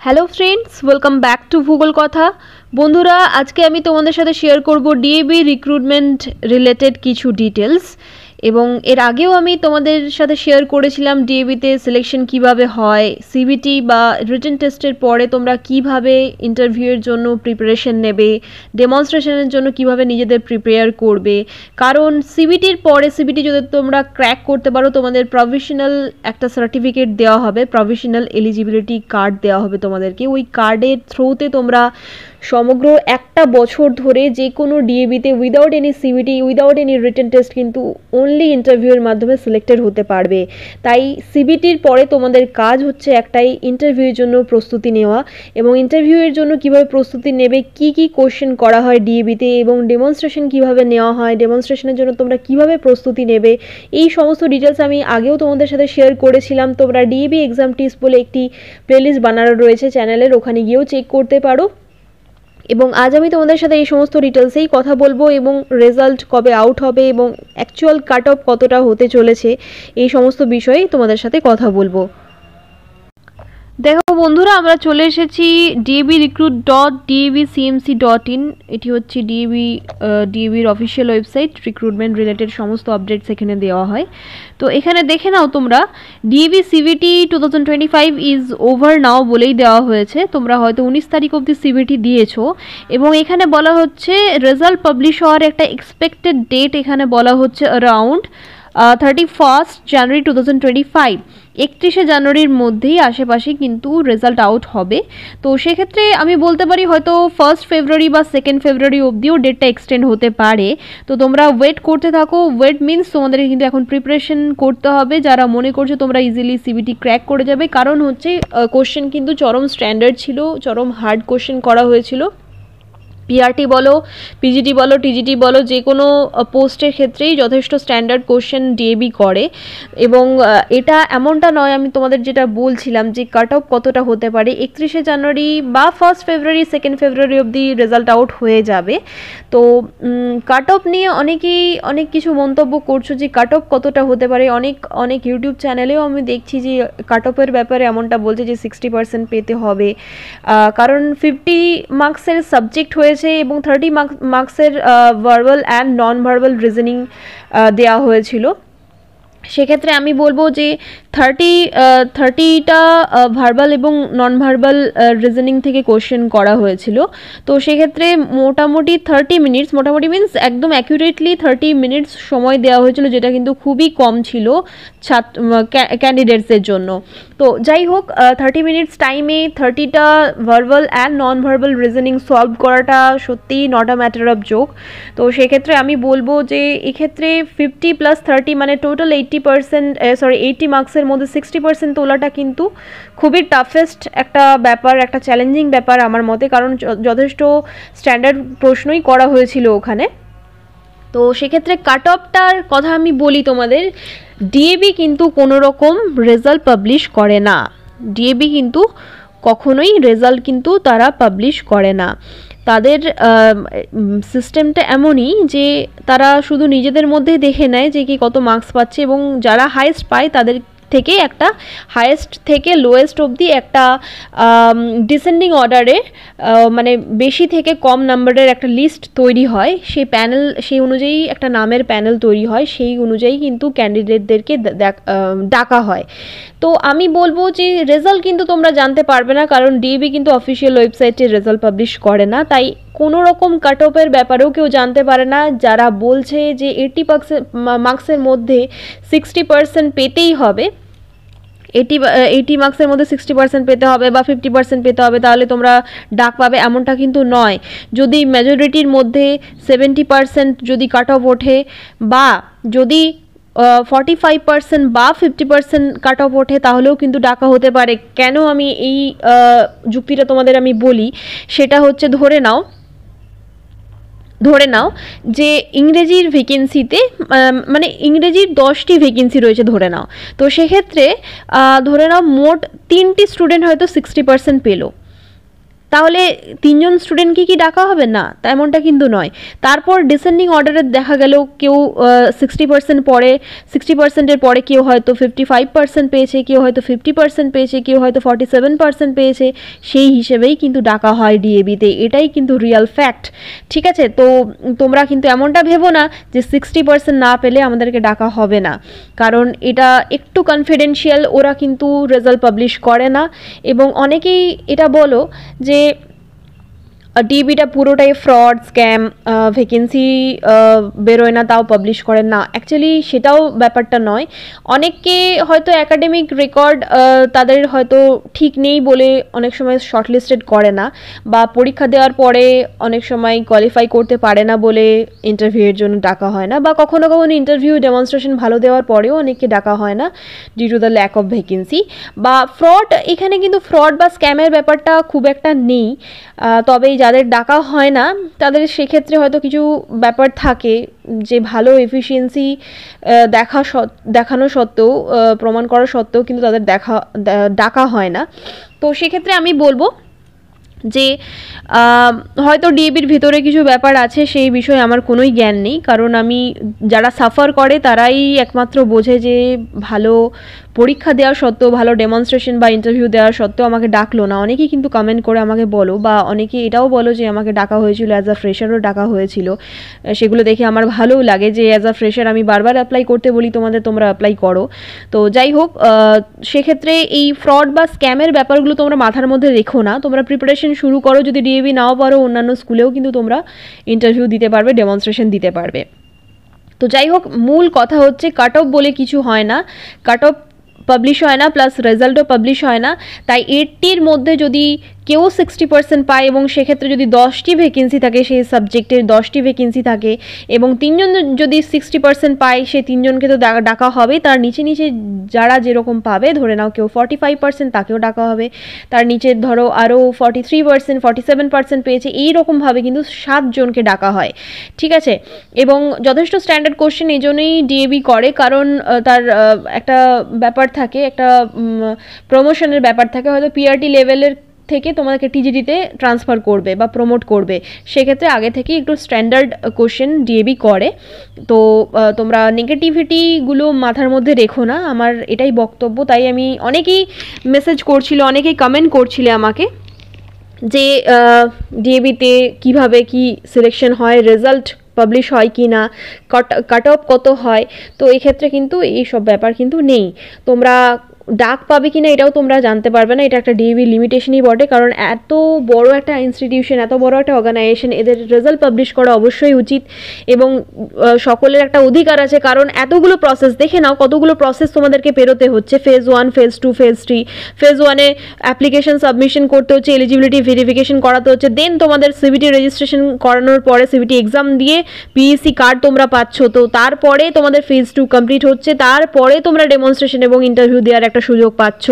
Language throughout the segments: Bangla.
Hello friends, welcome back to ভূগোল কথা। বন্ধুরা, আজকে আমি তোমাদের সাথে শেয়ার করব ডিএবি রিক্রুটমেন্ট রিলেটেড কিছু ডিটেলস। এবং এর আগেও আমি তোমাদের সাথে শেয়ার করেছিলাম ডিএবিতে সিলেকশন কিভাবে হয়, সিবিটি বা রিটেন টেস্টের পরে তোমরা কিভাবে ইন্টারভিউয়ের জন্য প্রিপারেশন নেবে, ডেমনস্ট্রেশনের জন্য কিভাবে নিজেদের প্রিপেয়ার করবে। কারণ সিবিটির পরে সিবিটি যদি তোমরা ক্র্যাক করতে পারো, তোমাদের প্রভিশনাল একটা সার্টিফিকেট দেওয়া হবে, প্রভিশনাল এলিজিবিলিটি কার্ড দেওয়া হবে তোমাদেরকে। ওই কার্ডের থ্রুতে তোমরা সমগ্র একটা বছর ধরে যে কোনো ডিএবিতে without any CBT, without any written test কিন্তু অনলি ইন্টারভিউয়ের মাধ্যমে সিলেক্টেড হতে পারবে। তাই সিবিটির পরে তোমাদের কাজ হচ্ছে একটাই, ইন্টারভিউয়ের জন্য প্রস্তুতি নেওয়া। এবং ইন্টারভিউয়ের জন্য কিভাবে প্রস্তুতি নেবে, কি কি কোশ্চেন করা হয় ডিএবিতে, এবং ডেমনস্ট্রেশন কিভাবে নেওয়া হয়, ডেমনস্ট্রেশনের জন্য তোমরা কিভাবে প্রস্তুতি নেবে, এই সমস্ত ডিটেলস আমি আগেও তোমাদের সাথে শেয়ার করেছিলাম। তোমরা ডিএবি এক্সাম টিপস বলে একটি প্লেলিস্ট বানানো রয়েছে চ্যানেলের, ওখানে গিয়েও চেক করতে পারো। এবং আজ আমি তোমাদের সাথে এই সমস্ত ডিটেলসেই কথা বলবো, এবং রেজাল্ট কবে আউট হবে এবং অ্যাকচুয়াল কাট অফ কতটা হতে চলেছে, এই সমস্ত বিষয়েই তোমাদের সাথে কথা বলবো। দেখো বন্ধুরা, আমরা চলে এসেছি debrecruit.debcmc.in। এটি হচ্ছে ডিএবির অফিসিয়াল ওয়েবসাইট। রিক্রুটমেন্ট রিলেটেড সমস্ত আপডেটস এখানে দেওয়া হয়। তো এখানে দেখে নাও তোমরা, ডিএবি সিভিটি 2025 ইজ ওভার নাও বলেই দেওয়া হয়েছে। তোমরা হয়তো 19 তারিখ অবধি সিভিটি দিয়েছো, এবং এখানে বলা হচ্ছে রেজাল্ট পাবলিশ হওয়ার একটা এক্সপেক্টেড ডেট এখানে বলা হচ্ছে অ্যারাউন্ড 31 জানুয়ারি 2025। 31শে জানুয়ারির মধ্যেই আশেপাশে কিন্তু রেজাল্ট আউট হবে। তো সেক্ষেত্রে আমি বলতে পারি হয়তো 1 ফেব্রুয়ারি বা 2 ফেব্রুয়ারি অবধিও ডেটটা এক্সটেন্ড হতে পারে। তো তোমরা ওয়েট করতে থাকো। ওয়েট মিনস তোমাদের কিন্তু এখন প্রিপারেশন করতে হবে, যারা মনে করছো তোমরা ইজিলি সিবিটি ক্র্যাক করে যাবে। কারণ হচ্ছে কোশ্চেন কিন্তু চরম স্ট্যান্ডার্ড ছিল, চরম হার্ড কোশ্চেন করা হয়েছিল। পিআরটি বলো, পিজিটি বলো, টিজিটি বলো, যে কোনো পোস্টের ক্ষেত্রেই যথেষ্ট স্ট্যান্ডার্ড কোশ্চেন ডিএবি করে। এবং এটা এমনটা নয়, আমি তোমাদের যেটা বলছিলাম যে কাট অফ কতটা হতে পারে, 31শে জানুয়ারি বা 1 ফেব্রুয়ারি 2 ফেব্রুয়ারি অবধি রেজাল্ট আউট হয়ে যাবে। তো কাট অফ নিয়ে অনেকেই অনেক কিছু মন্তব্য করছো যে কাট অফ কতটা হতে পারে। অনেক ইউটিউব চ্যানেলেও আমি দেখছি যে কাট অফের ব্যাপারে এমনটা বলছে যে 60% পেতে হবে। কারণ 50 মার্কসের সাবজেক্ট হয়েছে এবং 30 মার্কসের verbal and non verbal reasoning দেওয়া হয়েছিল। সেক্ষেত্রে আমি বলবো যে 30টা ভার্বাল এবং নন ভার্বাল রিজনিং থেকে কোশ্চেন করা হয়েছিল। তো সেক্ষেত্রে মোটামুটি 30 মিনিটস, মোটামুটি মিনস একদম অ্যাকুরেটলি 30 মিনিটস সময় দেওয়া হয়েছিল, যেটা কিন্তু খুবই কম ছিল ক্যান্ডিডেটসের জন্য। তো যাই হোক, 30 মিনিটস টাইমে 30টা verbal and non verbal reasoning solve করাটা সত্যিই not a matter of joke. তো সেক্ষেত্রে আমি বলবো যে এক্ষেত্রে 50 + 30 মানে টোটাল 80 মার্কসের মধ্যে 60% তোলাটা কিন্তু খুবই টাফেস্ট একটা ব্যাপার, একটা চ্যালেঞ্জিং ব্যাপার আমার মতে। কারণ যথেষ্ট স্ট্যান্ডার্ড প্রশ্নই করা হয়েছিল ওখানে। তো সেক্ষেত্রে কাট অফটার কথা আমি বলি তোমাদের, ডিএবি কিন্তু কোনো রকম রেজাল্ট পাবলিশ করে না। ডিএবি কিন্তু কখনোই রেজাল্ট কিন্তু তারা পাবলিশ করে না। তাদের সিস্টেমটা এমনই যে তারা শুধু নিজেদের মধ্যেই দেখে নেয় যে কি কত মার্কস পাচ্ছে, এবং যারা হাইয়েস্ট পায় তাদের থেকে একটা হাইয়েস্ট থেকে লোয়েস্ট অবধি একটা ডিসেন্ডিং অর্ডারে, মানে বেশি থেকে কম নাম্বারের একটা লিস্ট তৈরি হয়। সেই প্যানেল, সেই অনুযায়ী একটা নামের প্যানেল তৈরি হয়, সেই অনুযায়ী কিন্তু ক্যান্ডিডেটদেরকে ডাকা হয়। তো আমি বলবো যে রেজাল্ট কিন্তু তোমরা জানতে পারবে না, কারণ ডিএবি কিন্তু অফিসিয়াল ওয়েবসাইটে রেজাল্ট পাবলিশ করে না। তাই কোনো রকম কাট অফের ব্যাপারেও কেউ জানতে পারে না। যারা বলছে যে 80 মার্কসের মধ্যে 60% পেতেই হবে, 80 মার্কসের মধ্যে 60% পেতে হবে বা 50% পেতে হবে, তাহলে তোমরা ডাক পাবে, এমনটা কিন্তু নয়। যদি মেজরিটির মধ্যে 70% যদি কাট অফ ওঠে, বা যদি 45% বা 50% কাট অফ ওঠে, তাহলেও কিন্তু ডাকা হতে পারে। কেন আমি এই যুক্তিটা তোমাদের আমি বলি, সেটা হচ্ছে ধরে নাও যে ইংরেজির ভ্যাকেন্সিতে, মানে ইংরেজির 10টি ভ্যাকেন্সি রয়েছে ধরে নাও। তো সেক্ষেত্রে ধরে নাও মোট 3টি স্টুডেন্ট হয়তো 60% পেলো, তাহলে 3জন স্টুডেন্টকে কি ডাকা হবে না? তেমনটা কিন্তু নয়। তারপর ডিসেন্ডিং অর্ডারে দেখা গেল কেউ 60% পরে, 60%-এর পরে কেউ হয়তো 55% পেয়েছে, কেউ হয়তো 50% পেয়েছে, কেউ হয়তো 47% পেয়েছে, সেই হিসেবেই কিন্তু ডাকা হয় ডিএবিতে। এটাই কিন্তু রিয়াল ফ্যাক্ট, ঠিক আছে? তো তোমরা কিন্তু এমনটা ভেবো না যে 60% না পেলে আমাদেরকে ডাকা হবে না, কারণ এটা একটু কনফিডেন্সিয়াল, ওরা কিন্তু রেজাল্ট পাবলিশ করে না। এবং অনেকেই এটা বলো যে ডিবিটা পুরোটাই ফ্রড, স্ক্যাম, ভ্যাকেন্সি বেরোয় না তাও পাবলিশ করেন না। অ্যাকচুয়ালি সেটাও ব্যাপারটা নয়। অনেককে হয়তো অ্যাকাডেমিক রেকর্ড তাদের হয়তো ঠিক নেই বলে অনেক সময় শর্টলিস্টেড করে না, বা পরীক্ষা দেওয়ার পরে অনেক সময় কোয়ালিফাই করতে পারে না বলে ইন্টারভিউয়ের জন্য ডাকা হয় না, বা কখনো কখনো ইন্টারভিউ ডেমনস্ট্রেশন ভালো দেওয়ার পরেও অনেককে ডাকা হয় না due to the lack of vacancy বা ফ্রড। এখানে কিন্তু ফ্রড বা স্ক্যামের ব্যাপারটা খুব একটা নেই, তবে যাদের ডাকা হয় না তাদের সেক্ষেত্রে হয়তো কিছু ব্যাপার থাকে যে ভালো এফিসিয়েন্সি দেখানো সত্ত্বেও, প্রমাণ করা সত্ত্বেও কিন্তু তাদের ডাকা হয় না। তো সেক্ষেত্রে আমি বলবো যে হয়তো ডিএবির ভিতরে কিছু ব্যাপার আছে, সেই বিষয়ে আমার কোনোই জ্ঞান নেই, কারণ আমি যারা সাফার করে তারাই একমাত্র বোঝে যে ভালো পরীক্ষা দেওয়া সত্ত্বেও, ভালো ডেমনস্ট্রেশন বা ইন্টারভিউ দেওয়া সত্ত্বেও আমাকে ডাকলো না। অনেকেই কিন্তু কমেন্ট করে আমাকে বলো, বা অনেকে এটাও বলো যে আমাকে ডাকা হয়েছিল, অ্যাজ আ ফ্রেশারও ডাকা হয়েছিল। সেগুলো দেখে আমার ভালোও লাগে যে অ্যাজ আ ফ্রেশার আমি বারবার অ্যাপ্লাই করতে বলি তোমরা অ্যাপ্লাই করো। তো যাই হোক, সেক্ষেত্রে এই ফ্রড বা স্ক্যামের ব্যাপারগুলো তোমরা মাথার মধ্যে রেখো না, তোমরা প্রিপারেশন শুরু করো। যদি ডিএবি নাও পারো, অন্যান্য স্কুলেও কিন্তু তোমরা ইন্টারভিউ দিতে পারবে, ডেমনস্ট্রেশন দিতে পারবে। তো যাই হোক, মূল কথা হচ্ছে কাট অফ বলে কিছু হয় না, কাট অফ পাবলিশ হয় না, প্লাস রেজাল্টও পাবলিশ হয় না। তাই 80-র মধ্যে যদি কেউ 60% পায় এবং সেক্ষেত্রে যদি 10টি ভ্যাকেন্সি থাকে, সেই সাবজেক্টের 10টি ভ্যাকেন্সি থাকে, এবং 3জন যদি 60% পায়, সেই 3জনকে তো ডাকা হবে। তার নিচে নিচে যারা যেরকম পাবে, ধরে নাও কেউ 45%, তাকেও ডাকা হবে। তার নিচে ধরো আরও 43%, 47% পেয়েছে, এইরকমভাবে কিন্তু 7জনকে ডাকা হয়, ঠিক আছে? এবং যথেষ্ট স্ট্যান্ডার্ড কোশ্চেন এই জন্যই ডিএবি করে, কারণ তার একটা ব্যাপার থাকে, একটা প্রমোশনের ব্যাপার থাকে। হয়তো পিআরটি লেভেলের থেকে তোমাদেরকে টিজিডিতে ট্রান্সফার করবে বা প্রমোট করবে, সেক্ষেত্রে আগে থেকে একটু স্ট্যান্ডার্ড কোশ্চেন ডিএবি করে। তো তোমরা নেগেটিভিটিগুলো মাথার মধ্যে রেখো না, আমার এটাই বক্তব্য। তাই আমি অনেকেই মেসেজ করছিল, অনেকেই কমেন্ট করছিলে আমাকে যে ডিএবিতে কিভাবে কি সিলেকশন হয়, রেজাল্ট পাবলিশ হয় কি না, কাট অফ কত হয়। তো এক্ষেত্রে কিন্তু এই সব ব্যাপার কিন্তু নেই। তোমরা ডাক পাবে কিনা এটাও তোমরা জানতে পারবে না, এটা একটা ডিএবি লিমিটেশনই বটে, কারণ এত বড় একটা ইনস্টিটিউশন, এত বড় একটা অর্গানাইজেশন, এদের রেজাল্ট পাবলিশ করা অবশ্যই উচিত, এবং সকলের একটা অধিকার আছে। কারণ এতগুলো প্রসেস দেখে নাও, কতগুলো প্রসেস তোমাদেরকে পেরোতে হচ্ছে। Phase 1, phase 2, phase 3। ফেজ 1-এ অ্যাপ্লিকেশন সাবমিশন করতে হচ্ছে, এলিজিবিলিটি ভেরিফিকেশন করাতে হচ্ছে, দেন তোমাদের সিবিটি রেজিস্ট্রেশন করানোর পরে সিবিটি এক্সাম দিয়ে পিএসসি কার্ড তোমরা পাচ্ছ। তো তারপরে তোমাদের ফেজ 2 কমপ্লিট হচ্ছে, তারপরে তোমরা ডেমনস্ট্রেশন এবং ইন্টারভিউ দেওয়ার একটা সুযোগ পাচ্ছ।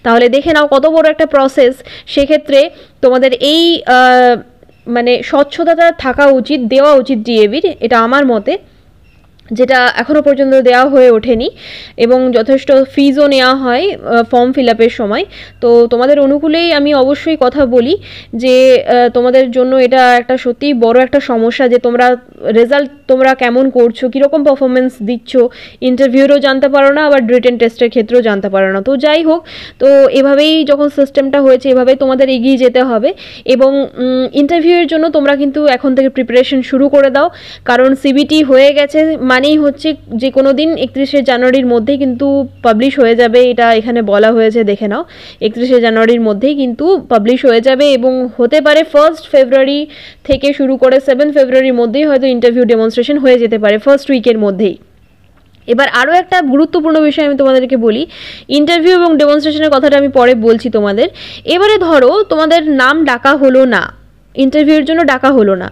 তাহলে দেখে নাও কত বড় একটা প্রসেস। সেক্ষেত্রে তোমাদের এই মানে স্বচ্ছতাটা থাকা উচিত, দেওয়া উচিত ডিএবির, এটা আমার মতে, যেটা এখনও পর্যন্ত দেওয়া হয়ে ওঠেনি। এবং যথেষ্ট ফিজও নেওয়া হয় ফর্ম ফিল আপের সময়। তো তোমাদের অনুকূলেই আমি অবশ্যই কথা বলি যে তোমাদের জন্য এটা একটা সত্যিই বড় একটা সমস্যা, যে তোমরা রেজাল্ট তোমরা কেমন করছো, কীরকম পারফরমেন্স দিচ্ছ, ইন্টারভিউরও জানতে পারো না, আবার রিটেন টেস্টের ক্ষেত্রেও জানতে পারো না। তো যাই হোক, তো এভাবেই যখন সিস্টেমটা হয়েছে, এভাবেই তোমাদের এগিয়ে যেতে হবে। এবং ইন্টারভিউয়ের জন্য তোমরা কিন্তু এখন থেকে প্রিপারেশন শুরু করে দাও, কারণ সিবিটি হয়ে গেছে মানেই হচ্ছে যে কোনো দিন 31শে জানুয়ারির মধ্যেই কিন্তু পাবলিশ হয়ে যাবে। এটা এখানে বলা হয়েছে, দেখে নাও, 31শে জানুয়ারির মধ্যেই কিন্তু পাবলিশ হয়ে যাবে, এবং হতে পারে 1 ফেব্রুয়ারি থেকে শুরু করে 7 ফেব্রুয়ারির মধ্যেই হয়তো ইন্টারভিউ ডেমনস্ট্রেশন হয়ে যেতে পারে, ফার্স্ট উইকের মধ্যেই। এবার আরও একটা গুরুত্বপূর্ণ বিষয় আমি তোমাদেরকে বলি, ইন্টারভিউ এবং ডেমনস্ট্রেশনের কথাটা আমি পরে বলছি তোমাদের। এবারে ধরো তোমাদের নাম ডাকা হলো না, ইন্টারভিউয়ের জন্য ডাকা হলো না।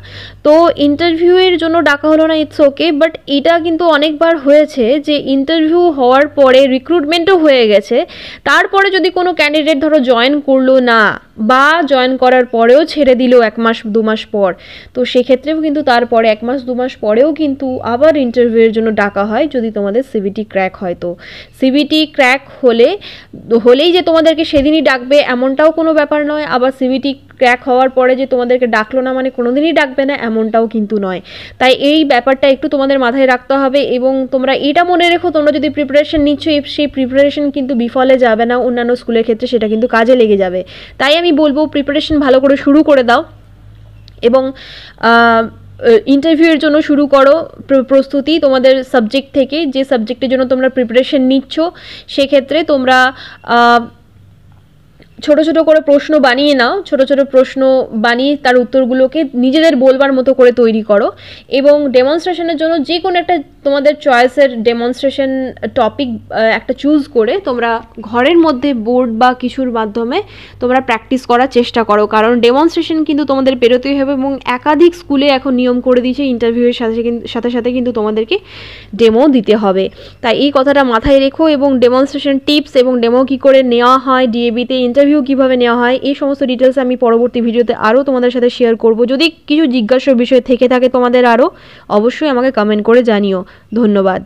তো ইন্টারভিউয়ের জন্য ডাকা হলো না, ইটস ওকে, বাট এটা কিন্তু অনেকবার হয়েছে যে ইন্টারভিউ হওয়ার পরে রিক্রুটমেন্টও হয়ে গেছে, তারপরে যদি কোনো ক্যান্ডিডেট ধরো জয়েন করলো না, বা জয়েন করার পরেও ছেড়ে দিল 1 মাস 2 মাস পর, তো সেক্ষেত্রেও কিন্তু তারপরে 1 মাস 2 মাস পরেও কিন্তু আবার ইন্টারভিউয়ের জন্য ডাকা হয় যদি তোমাদের সিবিটি ক্র্যাক হয়। তো সিবিটি ক্র্যাক হলেই যে তোমাদেরকে সেদিনই ডাকবে এমনটাও কোনো ব্যাপার নয়, আবার সিবিটি ক্র্যাক হওয়ার পরে যে তোমাদেরকে ডাকলো না মানে কোনো দিনই ডাকবে না এমনটাও কিন্তু নয়। তাই এই ব্যাপারটা একটু তোমাদের মাথায় রাখতে হবে, এবং তোমরা এটা মনে রেখো তোমরা যদি প্রিপারেশন নিচ্ছ সেই প্রিপারেশন কিন্তু বিফলে যাবে না, অন্যান্য স্কুলের ক্ষেত্রে সেটা কিন্তু কাজে লেগে যাবে। তাই আমি বলবো প্রিপারেশন ভালো করে শুরু করে দাও, এবং ইন্টারভিউয়ের জন্য শুরু করো প্রস্তুতি তোমাদের সাবজেক্ট থেকে, যে সাবজেক্টের জন্য তোমরা প্রিপারেশন নিচ্ছ সেক্ষেত্রে তোমরা ছোট ছোট করে প্রশ্ন বানিয়ে নাও, ছোট ছোট প্রশ্ন বানিয়ে তার উত্তরগুলোকে নিজেদের বলবার মতো করে তৈরি করো, এবং ডেমনস্ট্রেশনের জন্য যে কোনো একটা তোমাদের চয়েসের ডেমনস্ট্রেশন টপিক একটা চুজ করে তোমরা ঘরের মধ্যে বোর্ড বা কিছুর মাধ্যমে তোমরা প্র্যাকটিস করার চেষ্টা করো, কারণ ডেমনস্ট্রেশন কিন্তু তোমাদের পেরোতেই হবে, এবং একাধিক স্কুলে এখন নিয়ম করে দিয়েছে ইন্টারভিউয়ের সাথে সাথে কিন্তু তোমাদেরকে ডেমো দিতে হবে। তাই এই কথাটা মাথায় রেখো, এবং ডেমনস্ট্রেশন টিপস এবং ডেমো কী করে নেওয়া হয়, ডিএবিতে ইন্টারভিউ কীভাবে নেওয়া হয়, এই সমস্ত ডিটেলস আমি পরবর্তী ভিডিওতে আরও তোমাদের সাথে শেয়ার করব। যদি কিছু জিজ্ঞাসার বিষয় থেকে থাকে তোমাদের আরও, অবশ্যই আমাকে কমেন্ট করে জানিও। ধন্যবাদ।